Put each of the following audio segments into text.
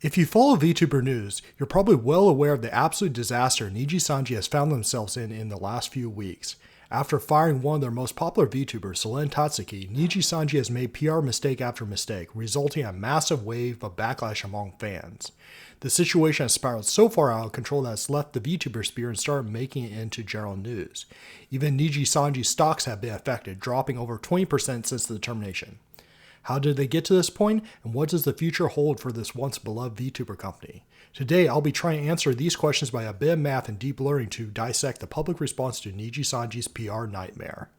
If you follow Vtuber news, you're probably well aware of the absolute disaster Nijisanji has found themselves in the last few weeks. After firing one of their most popular VTubers, Selen Tatsuki, Nijisanji has made PR mistake after mistake, resulting in a massive wave of backlash among fans. The situation has spiraled so far out of control that it's left the VTuber sphere and started making it into general news. Even Nijisanji's stocks have been affected, dropping over 20% since the termination. How did they get to this point, and what does the future hold for this once beloved VTuber company? Today, I'll be trying to answer these questions by a bit of math and deep learning to dissect the public response to Nijisanji's PR nightmare.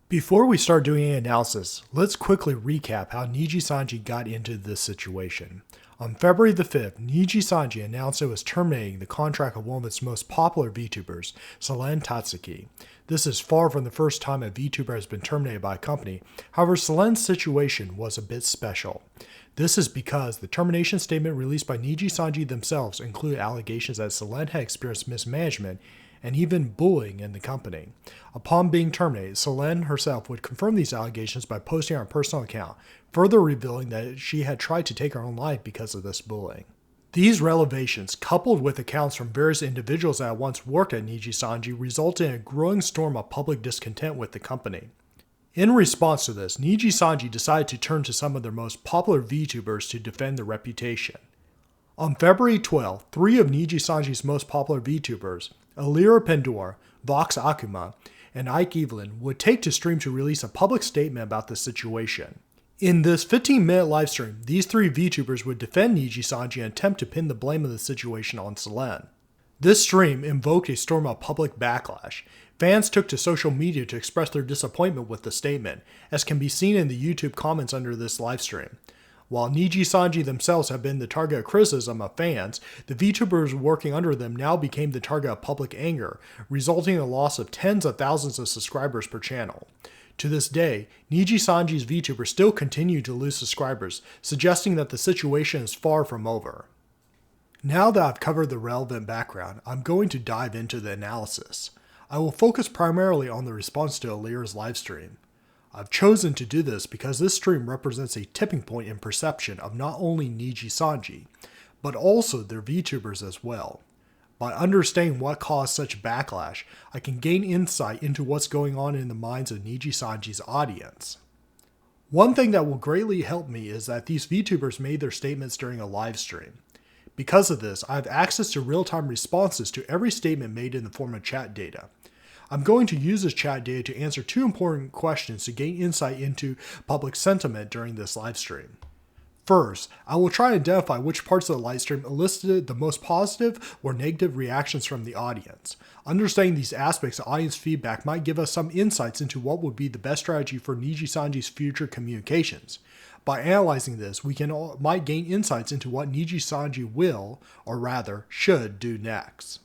Before we start doing any analysis, let's quickly recap how Nijisanji got into this situation. On February the 5th, Nijisanji announced it was terminating the contract of one of its most popular VTubers, Selen Tatsuki. This is far from the first time a VTuber has been terminated by a company. However, Selen's situation was a bit special. This is because the termination statement released by Nijisanji themselves included allegations that Selen had experienced mismanagement and even bullying in the company. Upon being terminated, Selen herself would confirm these allegations by posting on her personal account, further revealing that she had tried to take her own life because of this bullying. These revelations, coupled with accounts from various individuals that had once worked at Nijisanji, resulted in a growing storm of public discontent with the company. In response to this, Nijisanji decided to turn to some of their most popular VTubers to defend their reputation. On February 12th, three of Nijisanji's most popular VTubers, Alira Pendor, Vox Akuma, and Ike Evelyn, would take to stream to release a public statement about the situation. In this 15-minute livestream, these three VTubers would defend Nijisanji and attempt to pin the blame of the situation on Selen. This stream invoked a storm of public backlash. Fans took to social media to express their disappointment with the statement, as can be seen in the YouTube comments under this livestream. While Nijisanji themselves have been the target of criticism of fans, the VTubers working under them now became the target of public anger, resulting in the loss of tens of thousands of subscribers per channel. To this day, Nijisanji's VTubers still continue to lose subscribers, suggesting that the situation is far from over. Now that I've covered the relevant background, I'm going to dive into the analysis. I will focus primarily on the response to Alira's livestream. I've chosen to do this because this stream represents a tipping point in perception of not only Nijisanji, but also their VTubers as well. By understanding what caused such backlash, I can gain insight into what's going on in the minds of Nijisanji's audience. One thing that will greatly help me is that these VTubers made their statements during a live stream. Because of this, I have access to real-time responses to every statement made in the form of chat data. I'm going to use this chat data to answer two important questions to gain insight into public sentiment during this live stream. First, I will try to identify which parts of the live stream elicited the most positive or negative reactions from the audience. Understanding these aspects of audience feedback might give us some insights into what would be the best strategy for Nijisanji's future communications. By analyzing this, we might gain insights into what Nijisanji will, or rather, should do next.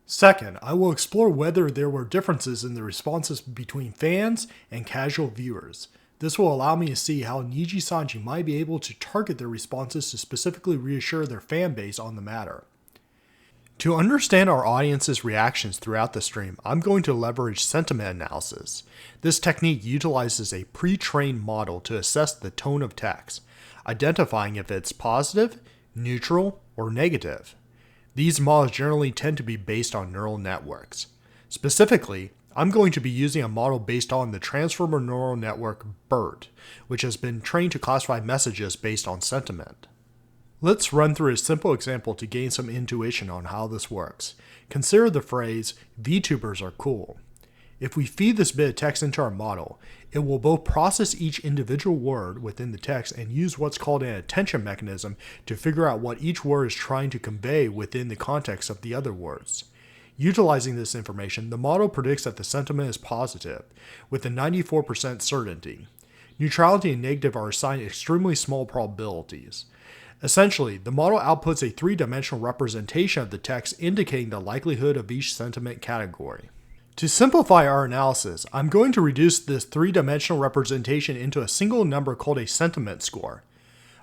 Second, I will explore whether there were differences in the responses between fans and casual viewers. This will allow me to see how Nijisanji might be able to target their responses to specifically reassure their fan base on the matter. To understand our audience's reactions throughout the stream, I'm going to leverage sentiment analysis. This technique utilizes a pre-trained model to assess the tone of text, identifying if it's positive, neutral, or negative. These models generally tend to be based on neural networks. Specifically, I'm going to be using a model based on the Transformer Neural Network BERT, which has been trained to classify messages based on sentiment. Let's run through a simple example to gain some intuition on how this works. Consider the phrase, VTubers are cool. If we feed this bit of text into our model, it will both process each individual word within the text and use what's called an attention mechanism to figure out what each word is trying to convey within the context of the other words. Utilizing this information, the model predicts that the sentiment is positive, with a 94% certainty. Neutrality and negative are assigned extremely small probabilities. Essentially, the model outputs a three-dimensional representation of the text indicating the likelihood of each sentiment category. To simplify our analysis, I'm going to reduce this three-dimensional representation into a single number called a sentiment score.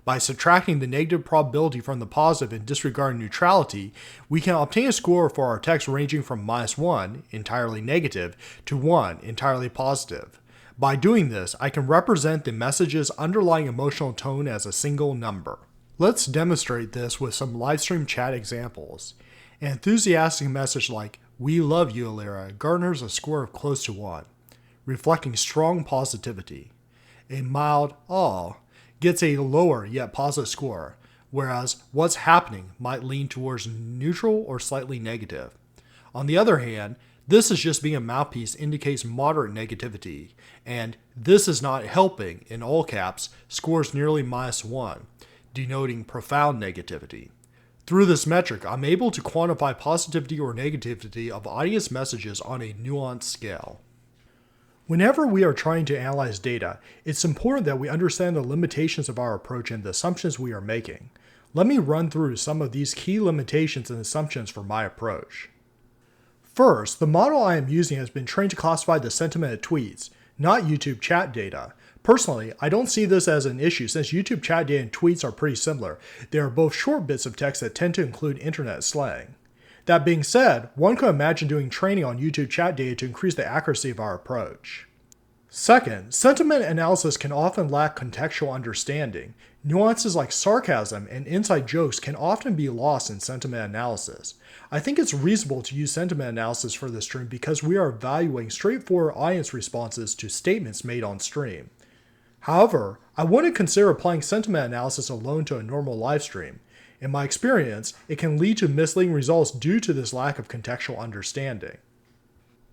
By subtracting the negative probability from the positive and disregarding neutrality, we can obtain a score for our text ranging from -1, entirely negative, to 1, entirely positive. By doing this, I can represent the message's underlying emotional tone as a single number. Let's demonstrate this with some livestream chat examples. An enthusiastic message like, "We love you, Alira," garners a score of close to 1, reflecting strong positivity. A mild "aw" gets a lower yet positive score, whereas "what's happening" might lean towards neutral or slightly negative. On the other hand, "this is just being a mouthpiece" indicates moderate negativity, and "this is not helping" in all caps scores nearly -1, denoting profound negativity. Through this metric, I'm able to quantify positivity or negativity of audience messages on a nuanced scale. Whenever we are trying to analyze data, it's important that we understand the limitations of our approach and the assumptions we are making. Let me run through some of these key limitations and assumptions for my approach. First, the model I am using has been trained to classify the sentiment of tweets, not YouTube chat data. Personally, I don't see this as an issue since YouTube chat data and tweets are pretty similar. They are both short bits of text that tend to include internet slang. That being said, one could imagine doing training on YouTube chat data to increase the accuracy of our approach. Second, sentiment analysis can often lack contextual understanding. Nuances like sarcasm and inside jokes can often be lost in sentiment analysis. I think it's reasonable to use sentiment analysis for this stream because we are evaluating straightforward audience responses to statements made on stream. However, I wouldn't consider applying sentiment analysis alone to a normal live stream. In my experience, it can lead to misleading results due to this lack of contextual understanding.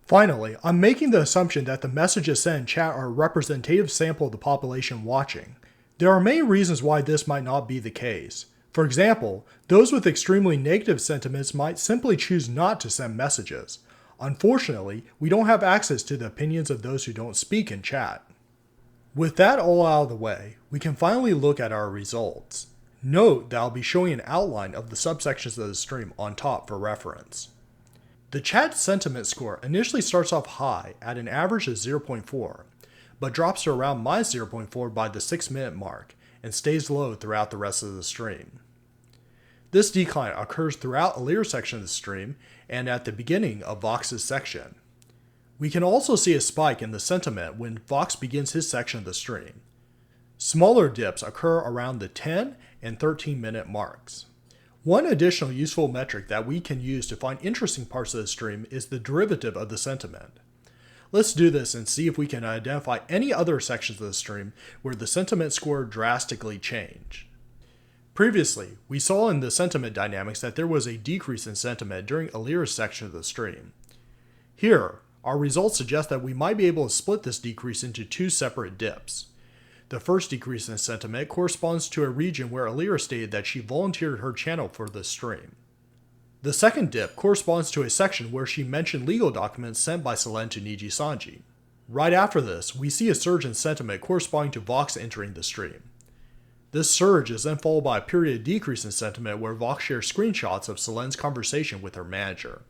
Finally, I'm making the assumption that the messages sent in chat are a representative sample of the population watching. There are many reasons why this might not be the case. For example, those with extremely negative sentiments might simply choose not to send messages. Unfortunately, we don't have access to the opinions of those who don't speak in chat. With that all out of the way, we can finally look at our results. Note that I'll be showing an outline of the subsections of the stream on top for reference. The chat sentiment score initially starts off high at an average of 0.4, but drops to around -0.4 by the 6-minute mark and stays low throughout the rest of the stream. This decline occurs throughout Alira's section of the stream and at the beginning of Vox's section. We can also see a spike in the sentiment when Vox begins his section of the stream. Smaller dips occur around the 10 and 13-minute marks. One additional useful metric that we can use to find interesting parts of the stream is the derivative of the sentiment. Let's do this and see if we can identify any other sections of the stream where the sentiment score drastically changed. Previously, we saw in the sentiment dynamics that there was a decrease in sentiment during Alira's section of the stream. Here, our results suggest that we might be able to split this decrease into two separate dips. The first decrease in sentiment corresponds to a region where Alira stated that she volunteered her channel for this stream. The second dip corresponds to a section where she mentioned legal documents sent by Selen to Nijisanji. Right after this, we see a surge in sentiment corresponding to Vox entering the stream. This surge is then followed by a period of decrease in sentiment where Vox shares screenshots of Selen's conversation with her manager.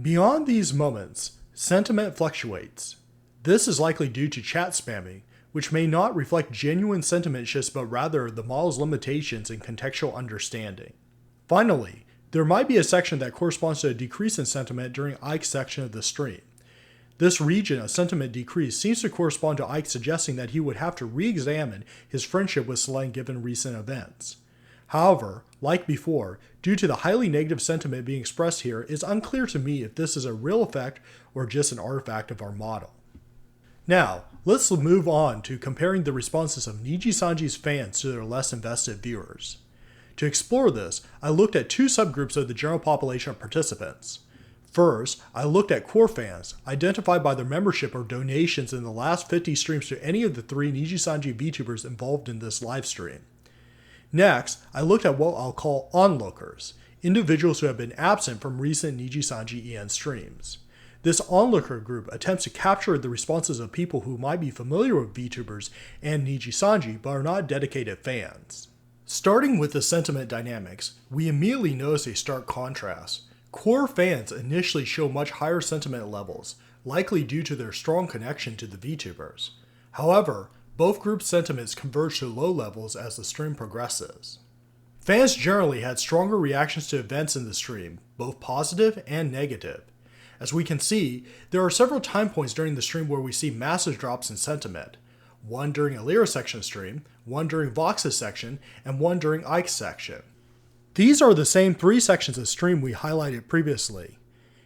Beyond these moments, sentiment fluctuates. This is likely due to chat spamming, which may not reflect genuine sentiment shifts but rather the model's limitations in contextual understanding. Finally, there might be a section that corresponds to a decrease in sentiment during Ike's section of the stream. This region of sentiment decrease seems to correspond to Ike suggesting that he would have to re-examine his friendship with Selen given recent events. However, like before, due to the highly negative sentiment being expressed here, it's unclear to me if this is a real effect or just an artifact of our model. Now, let's move on to comparing the responses of Nijisanji's fans to their less invested viewers. To explore this, I looked at two subgroups of the general population of participants. First, I looked at core fans, identified by their membership or donations in the last 50 streams to any of the 3 Nijisanji VTubers involved in this live stream. Next, I looked at what I'll call onlookers, individuals who have been absent from recent Nijisanji EN streams. This onlooker group attempts to capture the responses of people who might be familiar with VTubers and Nijisanji but are not dedicated fans. Starting with the sentiment dynamics, we immediately notice a stark contrast. Core fans initially show much higher sentiment levels, likely due to their strong connection to the VTubers. However, both group sentiments converge to low levels as the stream progresses. Fans generally had stronger reactions to events in the stream, both positive and negative. As we can see, there are several time points during the stream where we see massive drops in sentiment. One during Alira's section stream, one during Vox's section, and one during Ike's section. These are the same 3 sections of stream we highlighted previously.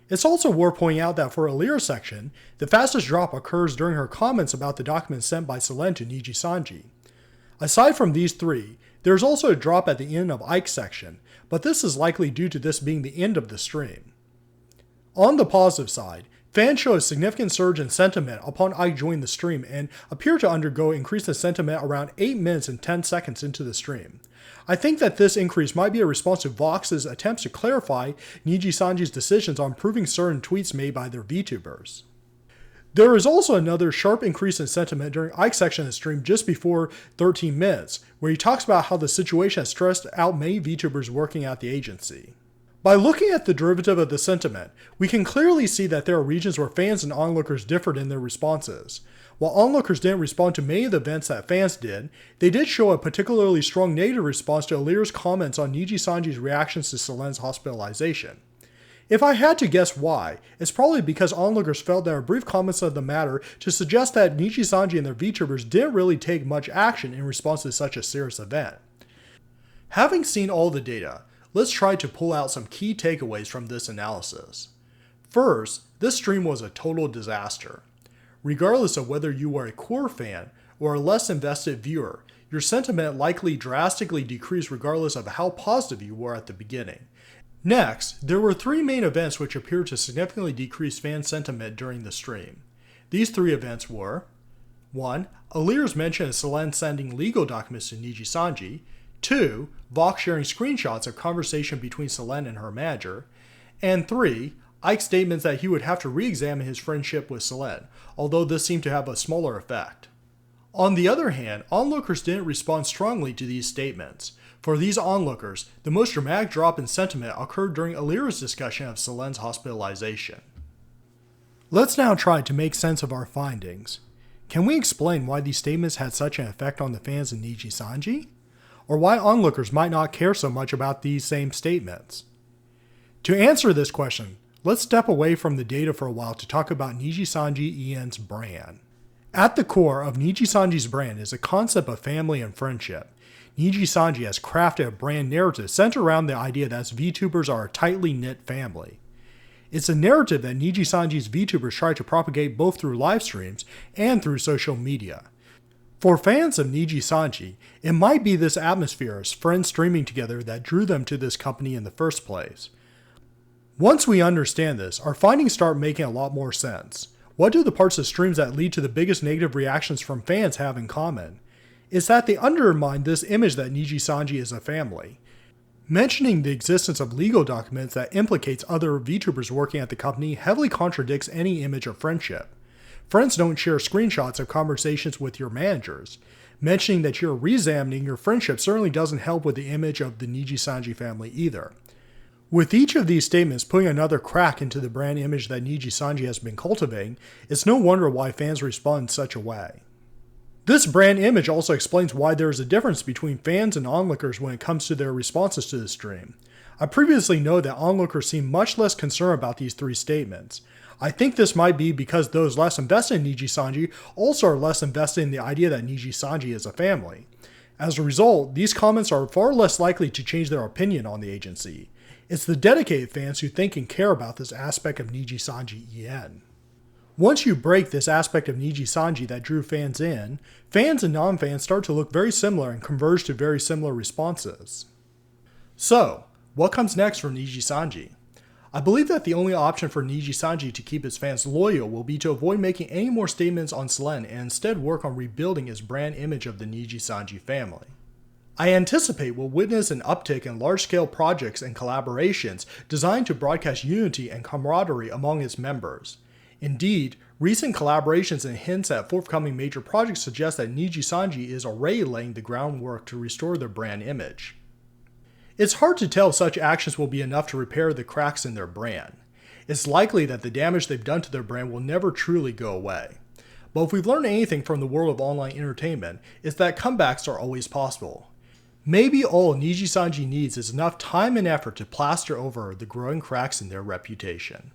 It's also worth pointing out that for Alira's section, the fastest drop occurs during her comments about the documents sent by Selen to Nijisanji. Aside from these 3, there's also a drop at the end of Ike's section, but this is likely due to this being the end of the stream. On the positive side, fans show a significant surge in sentiment upon Ike joining the stream and appear to undergo increase in sentiment around 8 minutes and 10 seconds into the stream. I think that this increase might be a response to Vox's attempts to clarify Nijisanji's decisions on proving certain tweets made by their VTubers. There is also another sharp increase in sentiment during Ike's section of the stream just before 13 minutes, where he talks about how the situation has stressed out many VTubers working at the agency. By looking at the derivative of the sentiment, we can clearly see that there are regions where fans and onlookers differed in their responses. While onlookers didn't respond to many of the events that fans did, they did show a particularly strong negative response to Alira's comments on Nijisanji's reactions to Selen's hospitalization. If I had to guess why, it's probably because onlookers felt there were brief comments of the matter to suggest that Nijisanji and their VTubers didn't really take much action in response to such a serious event. Having seen all the data, let's try to pull out some key takeaways from this analysis. First, this stream was a total disaster. Regardless of whether you were a core fan or a less invested viewer, your sentiment likely drastically decreased regardless of how positive you were at the beginning. Next, there were 3 main events which appeared to significantly decrease fan sentiment during the stream. These 3 events were 1. Alira's mention of Selen sending legal documents to Nijisanji, 2. Vox sharing screenshots of conversation between Selen and her manager, and 3. Ike's statements that he would have to re-examine his friendship with Selen, although this seemed to have a smaller effect. On the other hand, onlookers didn't respond strongly to these statements. For these onlookers, the most dramatic drop in sentiment occurred during Alira's discussion of Selen's hospitalization. Let's now try to make sense of our findings. Can we explain why these statements had such an effect on the fans in Nijisanji? Or why onlookers might not care so much about these same statements? To answer this question, let's step away from the data for a while to talk about Nijisanji EN's brand. At the core of Nijisanji's brand is a concept of family and friendship. Nijisanji has crafted a brand narrative centered around the idea that VTubers are a tightly knit family. It's a narrative that Nijisanji's VTubers try to propagate both through live streams and through social media. For fans of Nijisanji, it might be this atmosphere as friends streaming together that drew them to this company in the first place. Once we understand this, our findings start making a lot more sense. What do the parts of streams that lead to the biggest negative reactions from fans have in common? It's that they undermine this image that Nijisanji is a family. Mentioning the existence of legal documents that implicates other VTubers working at the company heavily contradicts any image of friendship. Friends don't share screenshots of conversations with your managers. Mentioning that you're re-examining your friendship certainly doesn't help with the image of the Nijisanji family either. With each of these statements putting another crack into the brand image that Nijisanji has been cultivating, it's no wonder why fans respond in such a way. This brand image also explains why there is a difference between fans and onlookers when it comes to their responses to the stream. I previously noted that onlookers seem much less concerned about these 3 statements. I think this might be because those less invested in Nijisanji also are less invested in the idea that Nijisanji is a family. As a result, these comments are far less likely to change their opinion on the agency. It's the dedicated fans who think and care about this aspect of Nijisanji EN. Once you break this aspect of Nijisanji that drew fans in, fans and non-fans start to look very similar and converge to very similar responses. So, what comes next for Nijisanji? I believe that the only option for Nijisanji to keep its fans loyal will be to avoid making any more statements on Selen and instead work on rebuilding its brand image of the Nijisanji family. I anticipate we'll witness an uptick in large-scale projects and collaborations designed to broadcast unity and camaraderie among its members. Indeed, recent collaborations and hints at forthcoming major projects suggest that Nijisanji is already laying the groundwork to restore their brand image. It's hard to tell if such actions will be enough to repair the cracks in their brand. It's likely that the damage they've done to their brand will never truly go away. But if we've learned anything from the world of online entertainment, it's that comebacks are always possible. Maybe all Nijisanji needs is enough time and effort to plaster over the growing cracks in their reputation.